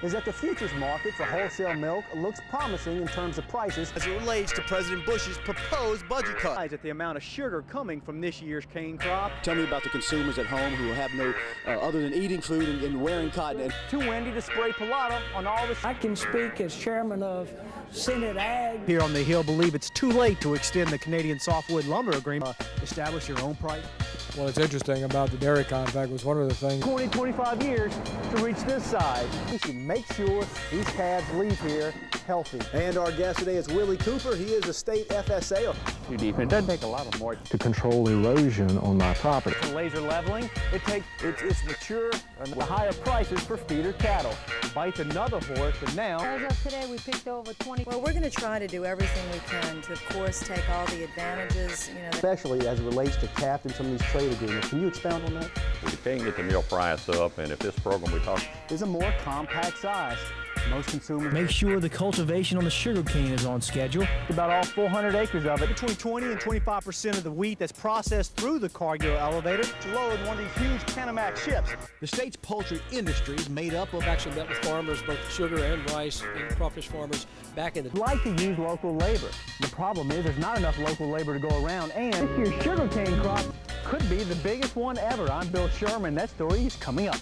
is that the futures market for wholesale milk looks promising in terms of prices as it relates to President Bush's proposed budget cut. At the amount of sugar coming from this year's cane crop. Tell me about the consumers at home who have no other than eating food and wearing cotton. Too windy to spray Pilata on all the... I can speak as chairman of Senate Ag. Here on the Hill believe it's too late to extend the Canadian softwood lumber agreement. Establish your own price. Well, it's interesting about the dairy contract was one of the things. 20, 25 years to reach this side. We should make sure these calves leave here healthy. And our guest today is Willie Cooper. He is a state FSA. Too deep. It doesn't take a lot of more to control erosion on my property. For laser leveling, it's mature and the higher prices for feeder cattle. Bites another horse, and now... As of today, we picked over 20. Well, we're going to try to do everything we can to, of course, take all the advantages, Especially as it relates to capped and some of these trade agreements. Can you expound on that? We can't get the milk price up, and if this program we talk is a more compact size. Most consumers make sure the cultivation on the sugar cane is on schedule. About all 400 acres of it. Between 20 and 25% of the wheat that's processed through the Cargill elevator to load one of these huge Panamax ships. The state's poultry industry is made up of actually met with farmers, both sugar and rice and crawfish farmers back in the... Like to use local labor. The problem is there's not enough local labor to go around, and this year's sugarcane crop could be the biggest one ever. I'm Bill Sherman. That story is coming up.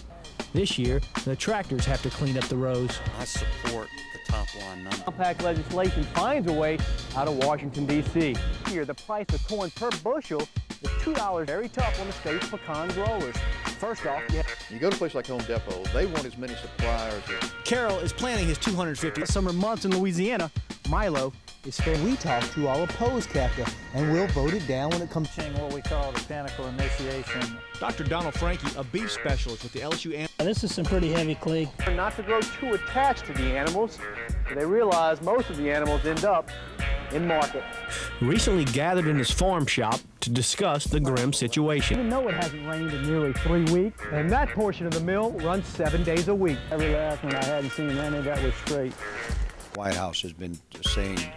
This year, the tractors have to clean up the rows. I support the top line number. Compact legislation finds a way out of Washington, D.C. Here, the price of corn per bushel is $2. Very tough on the state's pecan growers. First off, you go to a place like Home Depot, they want as many suppliers as... Carroll is planning his 250 summer months in Louisiana. Milo is fair. We talked to all opposed CAFTA, and we'll vote it down when it comes to what we call the technical initiation. Dr. Donald Frankie, a beef specialist with the LSU... This is some pretty heavy clay. Not to grow too attached to the animals, but they realize most of the animals end up in market. Recently gathered in his farm shop to discuss the grim situation. Even though it hasn't rained in nearly 3 weeks, and that portion of the mill runs 7 days a week. Every last one I hadn't seen any of that was straight. White House has been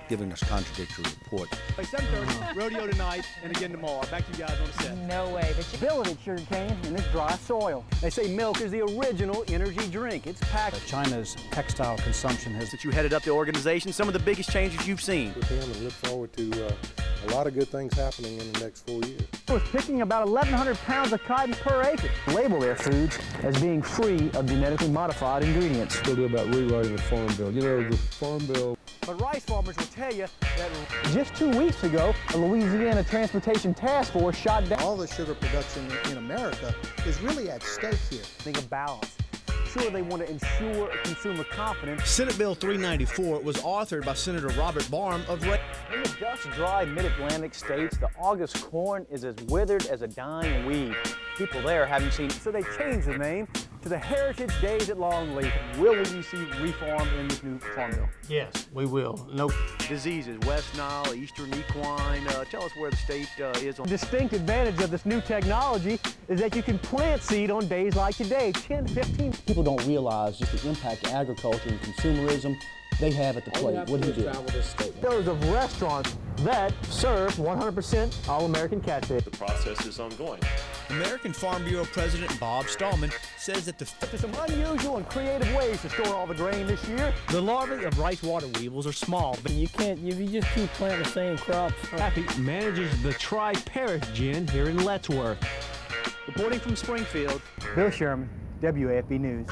giving us contradictory reports. 7:30, rodeo tonight, and again tomorrow. Back to you guys on the set. No way. But you build it sugar cane in this dry soil. They say milk is the original energy drink. It's packed. China's textile consumption has... Since you headed up the organization, some of the biggest changes you've seen. With them and look forward to a lot of good things happening in the next 4 years. We're picking about 1,100 pounds of cotton per acre. Label their foods as being free of genetically modified ingredients. We'll do about rewriting the Farm Bill. You know, the Farm Bill. But rice farmers will tell you that just 2 weeks ago, a Louisiana Transportation Task Force shot down. All the sugar production in America is really at stake here. Think of balance. Sure, they want to ensure consumer confidence. Senate Bill 394 was authored by Senator Robert Barham of... In the dust, dry mid-Atlantic states, the August corn is as withered as a dying weed. People there haven't seen it, so they changed the name to the Heritage Days at Longleaf. Will we see reform in this new farm bill? Yes, we will. No diseases, West Nile, Eastern Equine. Tell us where the state is on. The distinct advantage of this new technology is that you can plant seed on days like today, 10 to 15. People don't realize just the impact agriculture and consumerism they have at the plate. What do you do? Those of restaurants that serve 100% all-American catfish. The process is ongoing. American Farm Bureau President Bob Stallman says that there's some unusual and creative ways to store all the grain this year. The larvae of rice water weevils are small, but you just keep planting the same crops. Happy manages the tri-Paris gin here in Lettsworth. Reporting from Springfield, Bill Sherman, WAFB News.